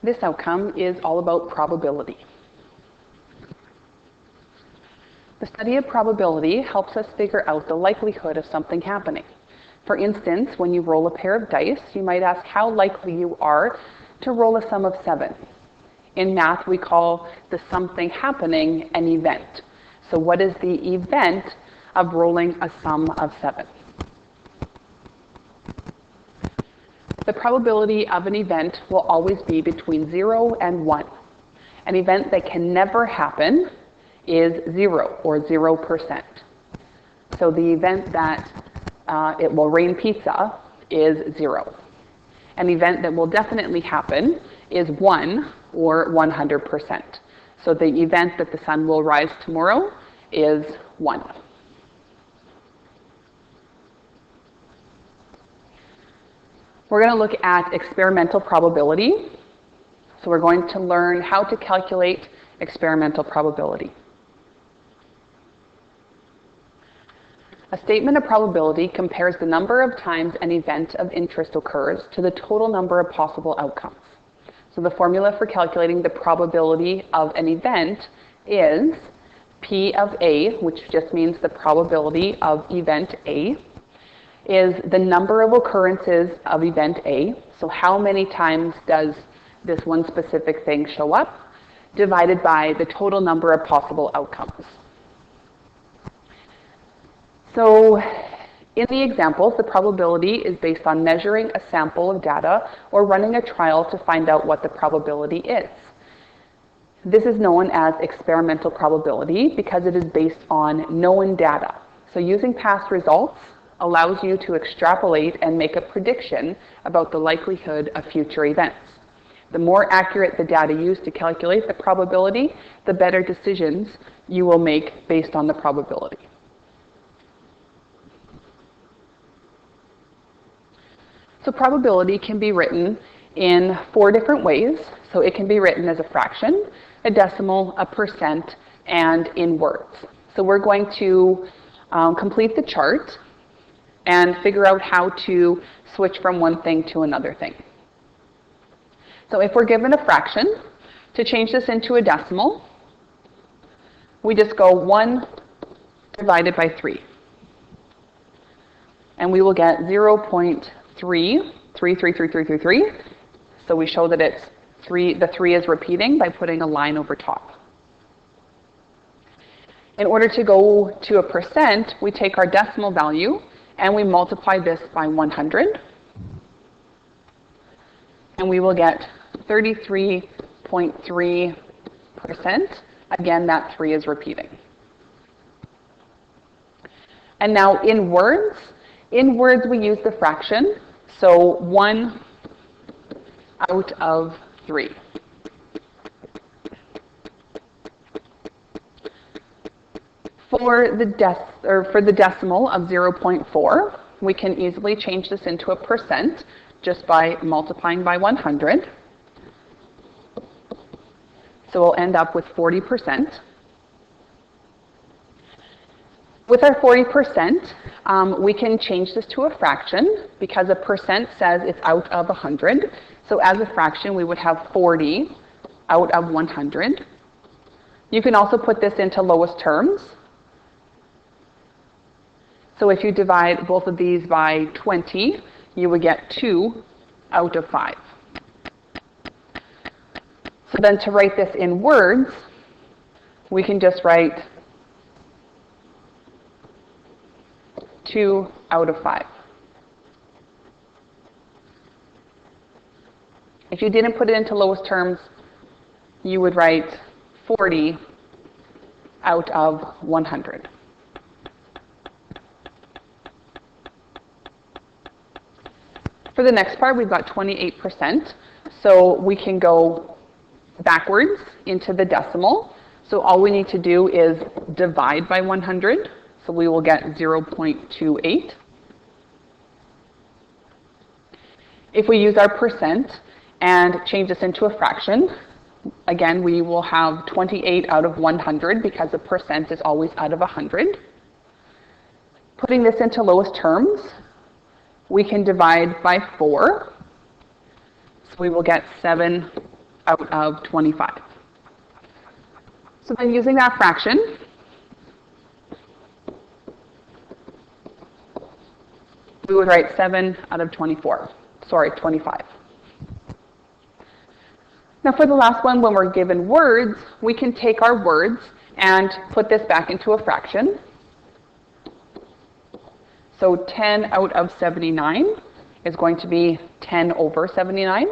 This outcome is all about probability. The study of probability helps us figure out the likelihood of something happening. For instance, when you roll a pair of dice, you might ask how likely you are to roll a sum of 7. In math, we call the something happening an event. So what is the event of rolling a sum of 7? The probability of an event will always be between 0 and 1. An event that can never happen is 0 or 0%. So the event that it will rain pizza is 0. An event that will definitely happen is 1 or 100%. So the event that the sun will rise tomorrow is 1. We're going to look at experimental probability. So we're going to learn how to calculate experimental probability. A statement of probability compares the number of times an event of interest occurs to the total number of possible outcomes. So the formula for calculating the probability of an event is P of A, which just means the probability of event A, is the number of occurrences of event A. So how many times does this one specific thing show up, divided by the total number of possible outcomes. So in the examples, the probability is based on measuring a sample of data or running a trial to find out what the probability is. This is known as experimental probability because it is based on known data. So using past results allows you to extrapolate and make a prediction about the likelihood of future events. The more accurate the data used to calculate the probability, the better decisions you will make based on the probability. So probability can be written in 4 different ways. So it can be written as a fraction, a decimal, a percent, and in words. So we're going to complete the chart and figure out how to switch from one thing to another thing. So if we're given a fraction, to change this into a decimal, we just go 1 divided by 3. And we will get 0.3333333. So we show that it's 3, the 3 is repeating by putting a line over top. In order to go to a percent, we take our decimal value and we multiply this by 100. And we will get 33.3%. Again, that 3 is repeating. And now in words we use the fraction. So 1 out of 3. For the decimal of 0.4, we can easily change this into a percent just by multiplying by 100. So we'll end up with 40%. With our 40%, we can change this to a fraction because a percent says it's out of 100. So as a fraction, we would have 40 out of 100. You can also put this into lowest terms. So if you divide both of these by 20, you would get 2 out of 5. So then to write this in words, we can just write 2 out of 5. If you didn't put it into lowest terms, you would write 40 out of 100. For the next part, we've got 28%. So we can go backwards into the decimal. So all we need to do is divide by 100. So we will get 0.28. If we use our percent and change this into a fraction, again, we will have 28 out of 100 because a percent is always out of 100. Putting this into lowest terms, we can divide by 4. So we will get 7 out of 25. So then using that fraction, we would write 7 out of 25. Now for the last one, when we're given words, we can take our words and put this back into a fraction. So 10 out of 79 is going to be 10 over 79.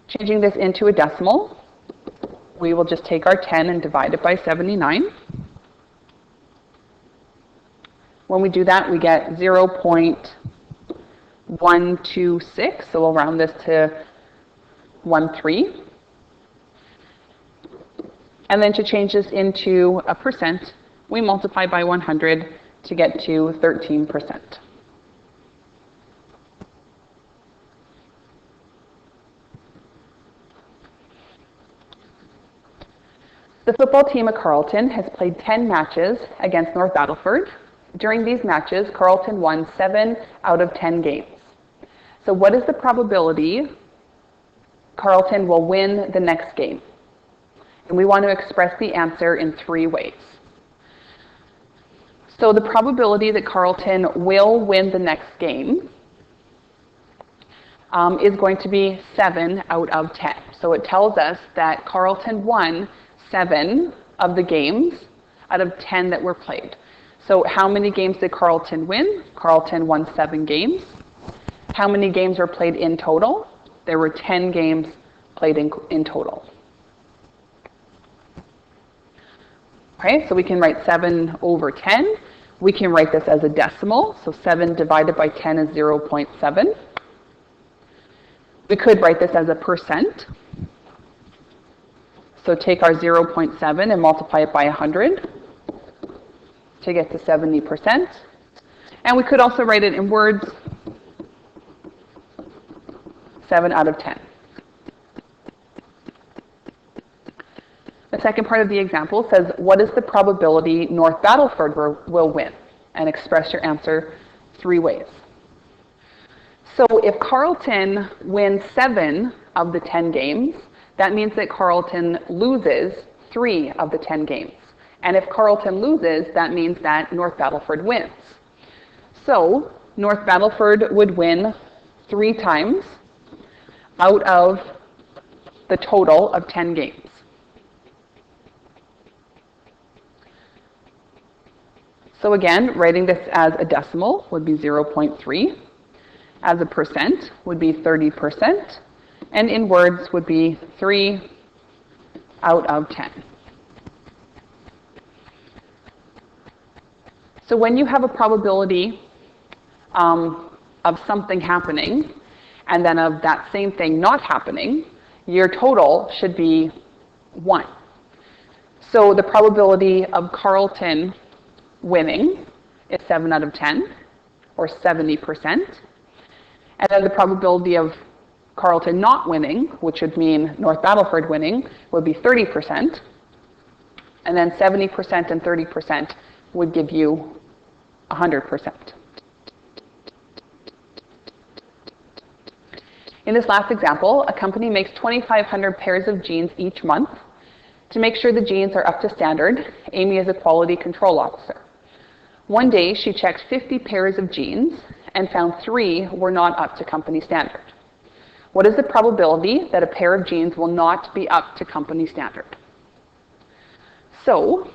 Changing this into a decimal, we will just take our 10 and divide it by 79. When we do that, we get 0.126, so we'll round this to 13. And then to change this into a percent, we multiply by 100 to get to 13%. The football team at Carlton has played 10 matches against North Battleford. During these matches, Carlton won 7 out of 10 games. So what is the probability Carlton will win the next game? And we want to express the answer in 3 ways. So the probability that Carlton will win the next game is going to be 7 out of 10. So it tells us that Carlton won 7 of the games out of 10 that were played. So how many games did Carlton win? Carlton won 7 games. How many games were played in total? There were 10 games played in total. Okay, so we can write 7 over 10. We can write this as a decimal. So 7 divided by 10 is 0.7. We could write this as a percent. So take our 0.7 and multiply it by 100 to get to 70%. And we could also write it in words, 7 out of 10. The second part of the example says, what is the probability North Battleford will win? And express your answer 3 ways. So if Carlton wins 7 of the 10 games, that means that Carlton loses 3 of the 10 games. And if Carlton loses, that means that North Battleford wins. So North Battleford would win 3 times out of the total of 10 games. So again, writing this as a decimal would be 0.3. As a percent would be 30%. And in words would be 3 out of 10. So when you have a probability of something happening, and then of that same thing not happening, your total should be 1. So the probability of Carlton winning is 7 out of 10, or 70%. And then the probability of Carlton not winning, which would mean North Battleford winning, would be 30%. And then 70% and 30% would give you 100%. In this last example, a company makes 2,500 pairs of jeans each month. To make sure the jeans are up to standard, Amy is a quality control officer. One day, she checked 50 pairs of jeans and found 3 were not up to company standard. What is the probability that a pair of jeans will not be up to company standard? So,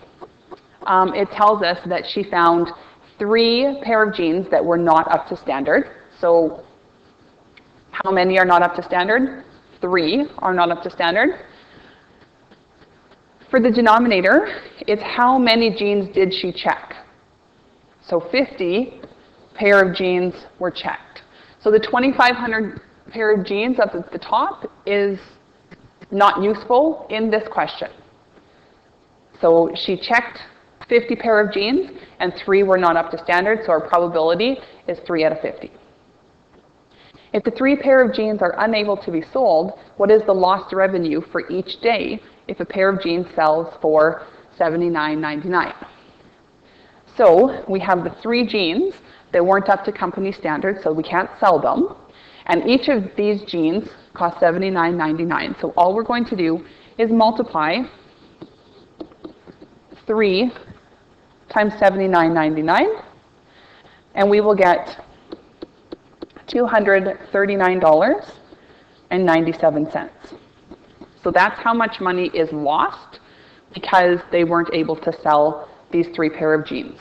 it tells us that she found 3 pair of jeans that were not up to standard. So, how many are not up to standard? 3 are not up to standard. For the denominator, it's how many jeans did she check? So 50 pair of jeans were checked. So the 2,500 pair of jeans up at the top is not useful in this question. So she checked 50 pair of jeans and 3 were not up to standard, so our probability is 3 out of 50. If the 3 pair of jeans are unable to be sold, what is the lost revenue for each day if a pair of jeans sells for $79.99? So we have the 3 jeans that weren't up to company standard, so we can't sell them. And each of these jeans cost $79.99. So all we're going to do is multiply 3 times $79.99, and we will get $239.97. So that's how much money is lost because they weren't able to sell these 3 pair of jeans.